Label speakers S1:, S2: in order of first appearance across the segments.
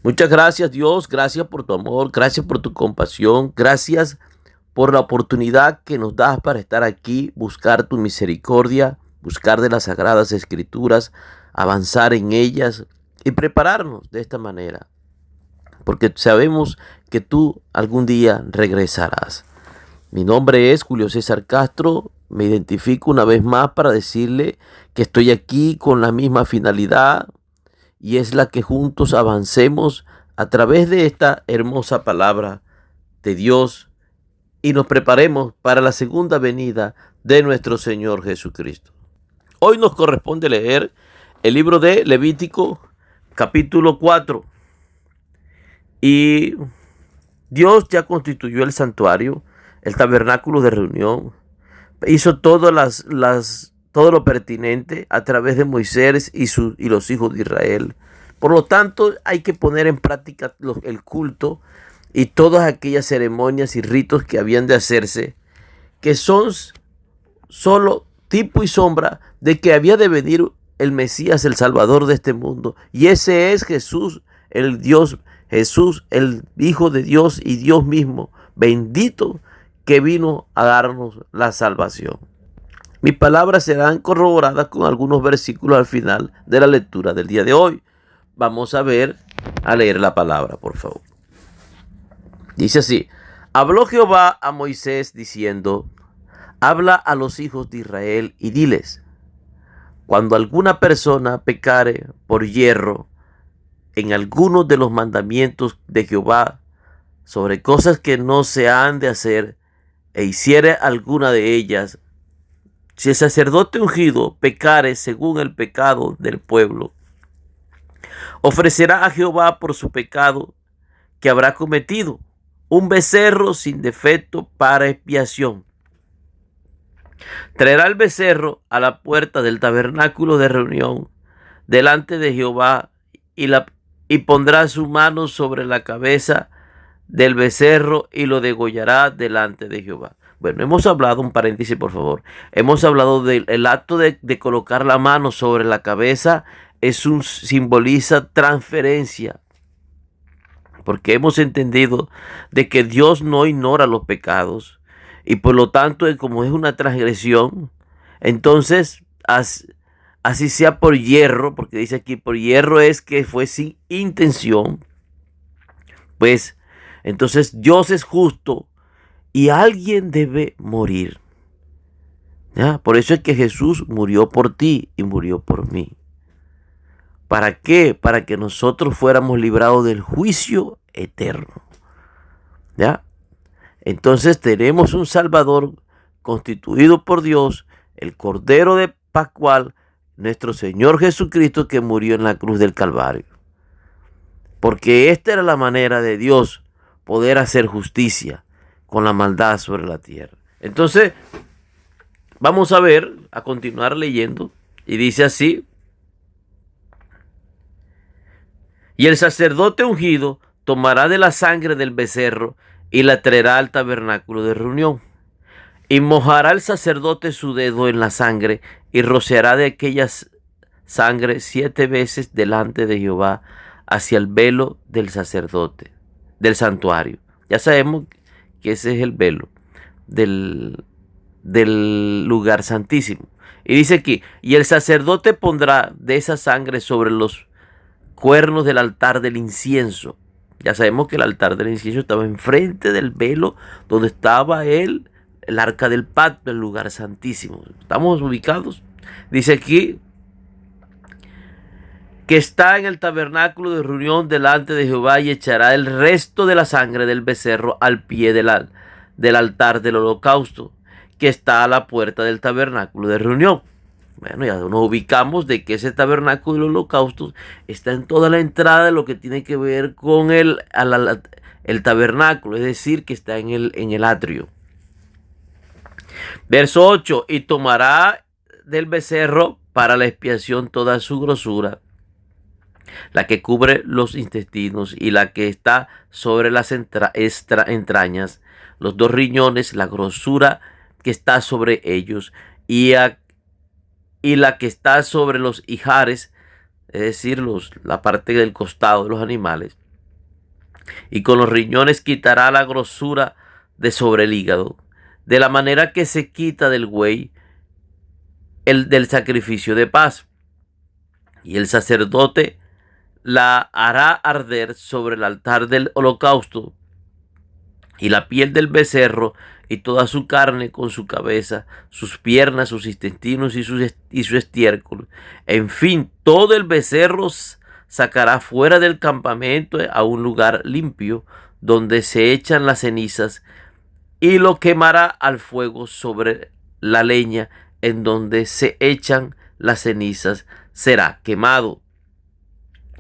S1: Muchas gracias, Dios. Gracias por tu amor. Gracias por tu compasión. Gracias por la oportunidad que nos das para estar aquí, buscar tu misericordia, buscar de las sagradas escrituras, avanzar en ellas y prepararnos de esta manera, porque sabemos que tú algún día regresarás. Mi nombre es Julio César Castro. Me identifico una vez más para decirle que estoy aquí con la misma finalidad, y es la que juntos avancemos a través de esta hermosa palabra de Dios y nos preparemos para la segunda venida de nuestro Señor Jesucristo. Hoy nos corresponde leer el libro de Levítico, capítulo 4. Y Dios ya constituyó el santuario, el tabernáculo de reunión, hizo todo lo pertinente a través de Moisés y los hijos de Israel. Por lo tanto, hay que poner en práctica el culto y todas aquellas ceremonias y ritos que habían de hacerse, que son solo tipo y sombra de que había de venir el Mesías, el Salvador de este mundo. Y ese es Jesús, el Dios, Jesús, el Hijo de Dios y Dios mismo, bendito, que vino a darnos la salvación. Mis palabras serán corroboradas con algunos versículos al final de la lectura del día de hoy. Vamos a leer la palabra, por favor. Dice así: habló Jehová a Moisés diciendo: habla a los hijos de Israel y diles: cuando alguna persona pecare por yerro en alguno de los mandamientos de Jehová sobre cosas que no se han de hacer, e hiciere alguna de ellas, si el sacerdote ungido pecare según el pecado del pueblo, ofrecerá a Jehová por su pecado que habrá cometido un becerro sin defecto para expiación. Traerá el becerro a la puerta del tabernáculo de reunión delante de Jehová y pondrá su mano sobre la cabeza del becerro y lo degollará delante de Jehová. Bueno, hemos hablado, un paréntesis por favor, hemos hablado del acto de colocar la mano sobre la cabeza, simboliza transferencia, porque hemos entendido de que Dios no ignora los pecados y por lo tanto, como es una transgresión, entonces así sea por hierro, porque dice aquí por hierro es que fue sin intención, pues entonces Dios es justo y alguien debe morir. ¿Ya? Por eso es que Jesús murió por ti y murió por mí. ¿Para qué? Para que nosotros fuéramos librados del juicio eterno. ¿Ya? Entonces tenemos un Salvador constituido por Dios, el Cordero de Pascual, nuestro Señor Jesucristo, que murió en la cruz del Calvario. Porque esta era la manera de Dios poder hacer justicia con la maldad sobre la tierra. Entonces, vamos a continuar leyendo, y dice así: y el sacerdote ungido tomará de la sangre del becerro y la traerá al tabernáculo de reunión. Y mojará el sacerdote su dedo en la sangre y rociará de aquella sangre 7 veces delante de Jehová hacia el velo del sacerdote, del santuario. Ya sabemos que ese es el velo del lugar santísimo. Y dice aquí: y el sacerdote pondrá de esa sangre sobre los cuernos del altar del incienso. Ya sabemos que el altar del incienso estaba enfrente del velo donde estaba el arca del pacto, el lugar santísimo. ¿Estamos ubicados? Dice aquí que está en el tabernáculo de reunión delante de Jehová, y echará el resto de la sangre del becerro al pie del altar del holocausto, que está a la puerta del tabernáculo de reunión. Bueno, ya nos ubicamos de que ese tabernáculo del holocausto está en toda la entrada de lo que tiene que ver con el tabernáculo, es decir, que está en el atrio. Verso 8: y tomará del becerro para la expiación toda su grosura, la que cubre los intestinos y la que está sobre las entrañas, los 2 riñones, la grosura que está sobre ellos, y la que está sobre los ijares, es decir, la parte del costado de los animales, y con los riñones quitará la grosura de sobre el hígado, de la manera que se quita del buey el del sacrificio de paz. Y el sacerdote la hará arder sobre el altar del holocausto, y la piel del becerro y toda su carne con su cabeza, sus piernas, sus intestinos y su estiércol. En fin, todo el becerro sacará fuera del campamento a un lugar limpio, donde se echan las cenizas, y lo quemará al fuego sobre la leña en donde se echan las cenizas, será quemado.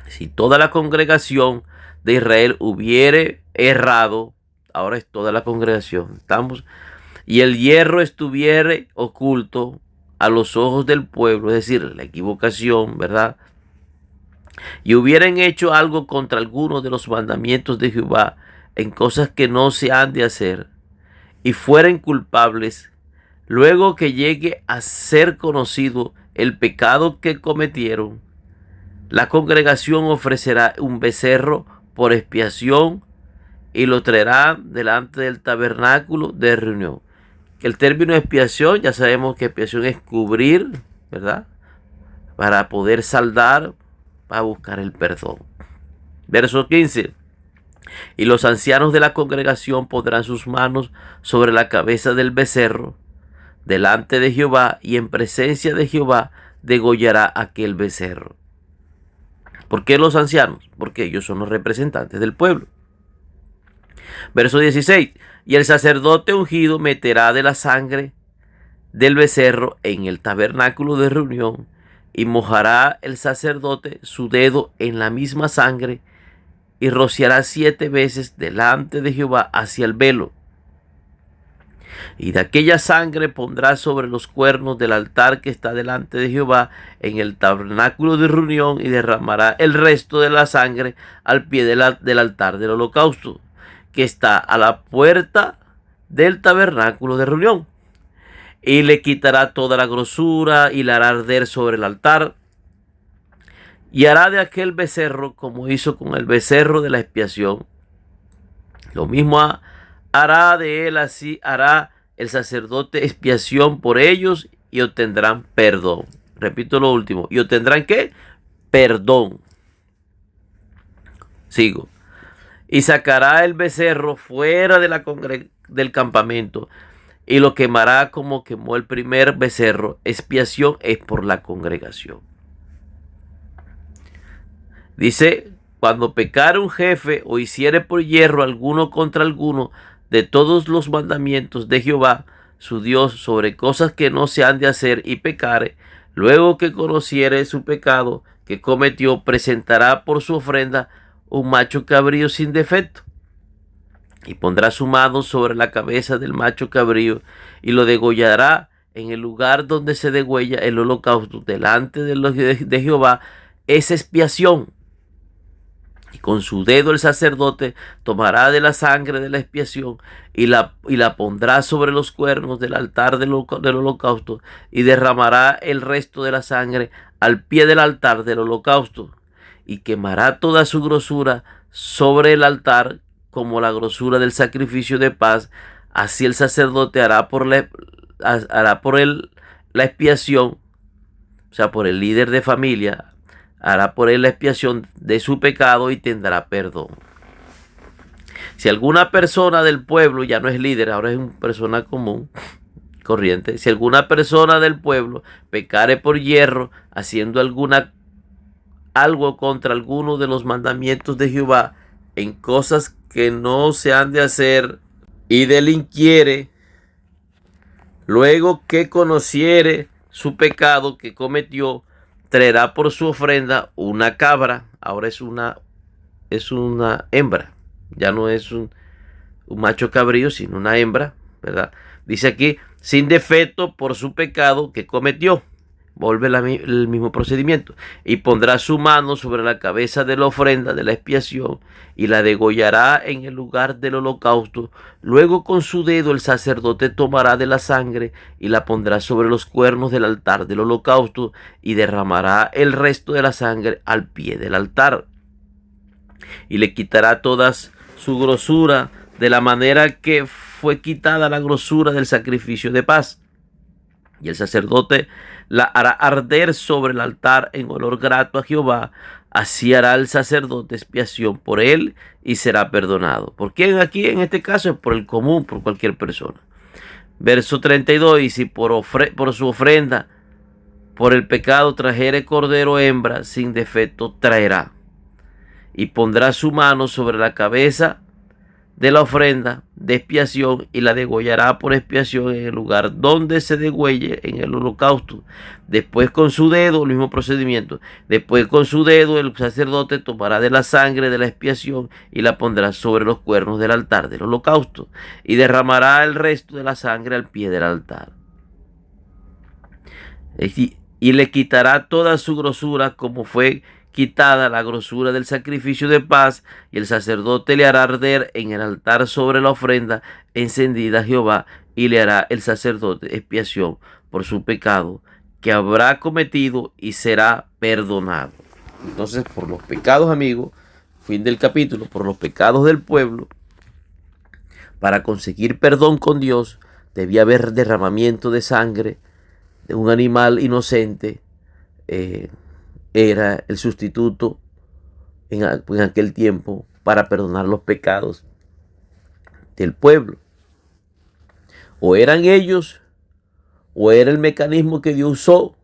S1: Si toda la congregación de Israel hubiere errado, ahora es toda la congregación, estamos, y el hierro estuviere oculto a los ojos del pueblo, es decir, la equivocación, ¿verdad? Y hubieran hecho algo contra alguno de los mandamientos de Jehová en cosas que no se han de hacer, y fueren culpables, luego que llegue a ser conocido el pecado que cometieron, la congregación ofrecerá un becerro por expiación y lo traerá delante del tabernáculo de reunión. El término expiación, ya sabemos que expiación es cubrir, ¿verdad? Para poder saldar, para buscar el perdón. Verso 15. Y los ancianos de la congregación pondrán sus manos sobre la cabeza del becerro delante de Jehová, y en presencia de Jehová degollará aquel becerro. ¿Por qué los ancianos? Porque ellos son los representantes del pueblo. Verso 16. Y el sacerdote ungido meterá de la sangre del becerro en el tabernáculo de reunión, y mojará el sacerdote su dedo en la misma sangre, y rociará 7 veces delante de Jehová hacia el velo. Y de aquella sangre pondrá sobre los cuernos del altar que está delante de Jehová en el tabernáculo de reunión, y derramará el resto de la sangre al pie del altar del holocausto, que está a la puerta del tabernáculo de reunión. Y le quitará toda la grosura y la hará arder sobre el altar. Y hará de aquel becerro como hizo con el becerro de la expiación. Lo mismo hará de él, así hará el sacerdote expiación por ellos, y obtendrán perdón. Repito lo último. ¿Y obtendrán qué? Perdón. Sigo. Y sacará el becerro fuera de del campamento, y lo quemará como quemó el primer becerro. Expiación es por la congregación. Dice: cuando pecare un jefe o hiciere por hierro alguno contra alguno de todos los mandamientos de Jehová su Dios sobre cosas que no se han de hacer, y pecare, luego que conociere su pecado que cometió, presentará por su ofrenda un macho cabrío sin defecto, y pondrá su mano sobre la cabeza del macho cabrío, y lo degollará en el lugar donde se degüella el holocausto delante de Jehová. Es expiación. Y con su dedo el sacerdote tomará de la sangre de la expiación, y la pondrá sobre los cuernos del altar del holocausto, y derramará el resto de la sangre al pie del altar del holocausto, y quemará toda su grosura sobre el altar como la grosura del sacrificio de paz. Así el sacerdote hará por la expiación, o sea, por el líder de familia, hará por él la expiación de su pecado, y tendrá perdón. Si alguna persona del pueblo, ya no es líder, ahora es una persona común, corriente, si alguna persona del pueblo pecare por hierro, haciendo algo contra alguno de los mandamientos de Jehová, en cosas que no se han de hacer, y delinquiere, luego que conociere su pecado que cometió, traerá por su ofrenda una cabra. Ahora es una hembra, ya no es un macho cabrío, sino una hembra, ¿verdad? Dice aquí: sin defecto por su pecado que cometió. Vuelve el mismo procedimiento. Y pondrá su mano sobre la cabeza de la ofrenda de la expiación, y la degollará en el lugar del holocausto. Luego con su dedo el sacerdote tomará de la sangre, y la pondrá sobre los cuernos del altar del holocausto, y derramará el resto de la sangre al pie del altar. Y le quitará todas su grosura, de la manera que fue quitada la grosura del sacrificio de paz. Y el sacerdote la hará arder sobre el altar en olor grato a Jehová. Así hará el sacerdote expiación por él y será perdonado. ¿Por quién aquí en este caso? Es por el común, por cualquier persona. Verso 32, y si por su ofrenda, por el pecado trajere cordero hembra, sin defecto traerá. Y pondrá su mano sobre la cabeza de la ofrenda de expiación y la degollará por expiación en el lugar donde se degüelle en el holocausto. Después con su dedo, el mismo procedimiento, después con su dedo el sacerdote tomará de la sangre de la expiación y la pondrá sobre los cuernos del altar del holocausto y derramará el resto de la sangre al pie del altar. Y le quitará toda su grosura como fue quitada la grosura del sacrificio de paz, y el sacerdote le hará arder en el altar sobre la ofrenda encendida a Jehová, y le hará el sacerdote expiación por su pecado que habrá cometido y será perdonado. Entonces, por los pecados, amigos, fin del capítulo, por los pecados del pueblo, para conseguir perdón con Dios, debía haber derramamiento de sangre de un animal inocente. Era el sustituto en aquel tiempo para perdonar los pecados del pueblo. O eran ellos, o era el mecanismo que Dios usó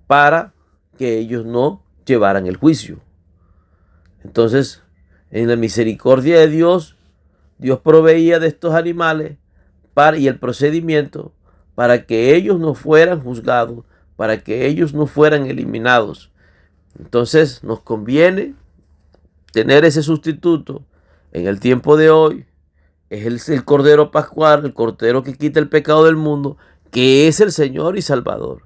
S1: para que ellos no llevaran el juicio. Entonces, en la misericordia de Dios, Dios proveía de estos animales y el procedimiento para que ellos no fueran juzgados, para que ellos no fueran eliminados. Entonces nos conviene tener ese sustituto en el tiempo de hoy. Es el Cordero Pascual, el Cordero que quita el pecado del mundo, que es el Señor y Salvador.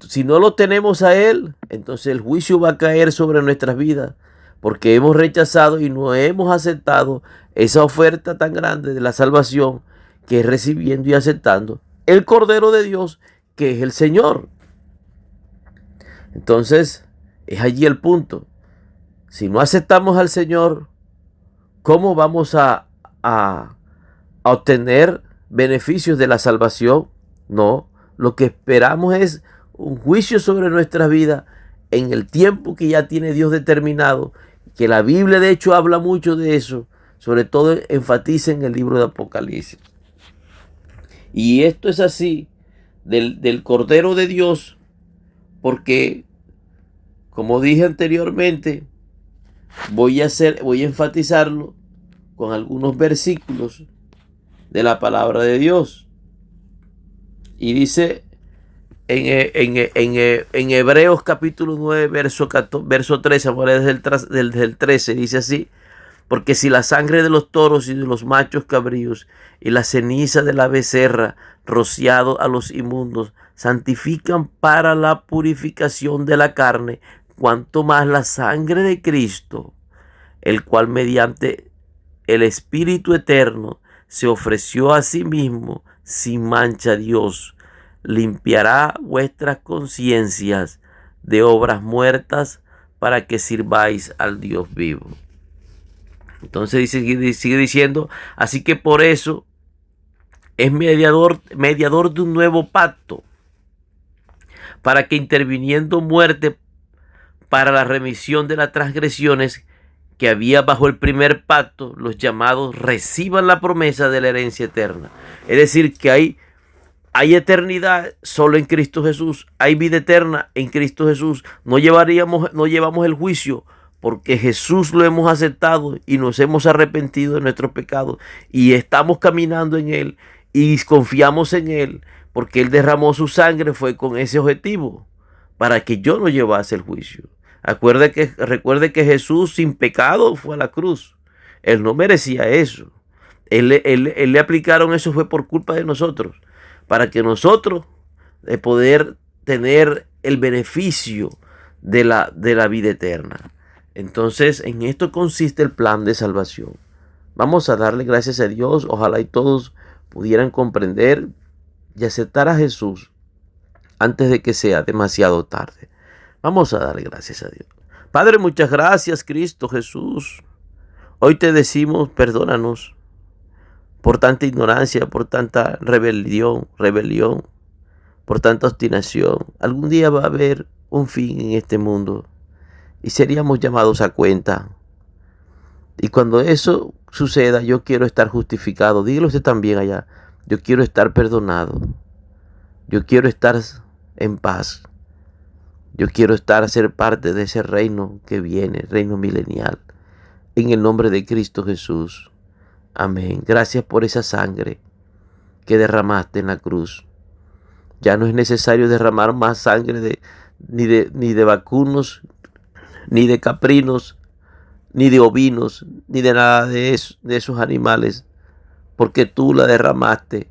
S1: Si no lo tenemos a Él, entonces el juicio va a caer sobre nuestras vidas, porque hemos rechazado y no hemos aceptado esa oferta tan grande de la salvación, que es recibiendo y aceptando el Cordero de Dios, que es el Señor. Entonces, es allí el punto. Si no aceptamos al Señor, ¿cómo vamos a obtener beneficios de la salvación? No, lo que esperamos es un juicio sobre nuestra vida en el tiempo que ya tiene Dios determinado, que la Biblia de hecho habla mucho de eso, sobre todo enfatiza en el libro de Apocalipsis. Y esto es así del Cordero de Dios, porque, como dije anteriormente, voy a enfatizarlo con algunos versículos de la palabra de Dios. Y dice en Hebreos capítulo 9, verso 13, desde el 13, dice así: porque si la sangre de los toros y de los machos cabríos y la ceniza de la becerra rociado a los inmundos santifican para la purificación de la carne, cuanto más la sangre de Cristo, el cual mediante el Espíritu eterno se ofreció a sí mismo sin mancha a Dios, limpiará vuestras conciencias de obras muertas para que sirváis al Dios vivo. Entonces sigue diciendo: así que por eso es mediador de un nuevo pacto, para que interviniendo muerte para la remisión de las transgresiones que había bajo el primer pacto, los llamados reciban la promesa de la herencia eterna. Es decir, que hay eternidad solo en Cristo Jesús, hay vida eterna en Cristo Jesús. No llevamos el juicio, porque Jesús lo hemos aceptado y nos hemos arrepentido de nuestros pecados y estamos caminando en Él y confiamos en Él, porque Él derramó su sangre, fue con ese objetivo, para que yo no llevase el juicio. Recuerde que Jesús sin pecado fue a la cruz. Él no merecía eso. Él le aplicaron eso, fue por culpa de nosotros, para que nosotros de poder tener el beneficio de la vida eterna. Entonces, en esto consiste el plan de salvación. Vamos a darle gracias a Dios. Ojalá y todos pudieran comprender y aceptar a Jesús antes de que sea demasiado tarde. Vamos a darle gracias a Dios. Padre, muchas gracias, Cristo Jesús, Hoy te decimos, perdónanos por tanta ignorancia, por tanta rebelión, por tanta obstinación. Algún día va a haber un fin en este mundo y seríamos llamados a cuenta. Y cuando eso suceda, yo quiero estar justificado. Dígalo usted también allá. Yo quiero estar perdonado. Yo quiero estar en paz. Yo quiero ser parte de ese reino que viene, reino milenial. En el nombre de Cristo Jesús. Amén. Gracias por esa sangre que derramaste en la cruz. Ya no es necesario derramar más sangre ni de vacunos, ni de caprinos, ni de ovinos, ni de nada de esos animales, porque tú la derramaste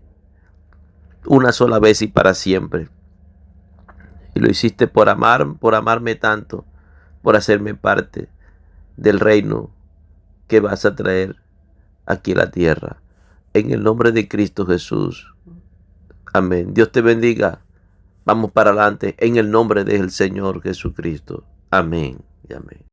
S1: una sola vez y para siempre. Y lo hiciste por amarme tanto, por hacerme parte del reino que vas a traer aquí a la tierra. En el nombre de Cristo Jesús. Amén. Dios te bendiga. Vamos para adelante en el nombre del Señor Jesucristo. Amén y amén.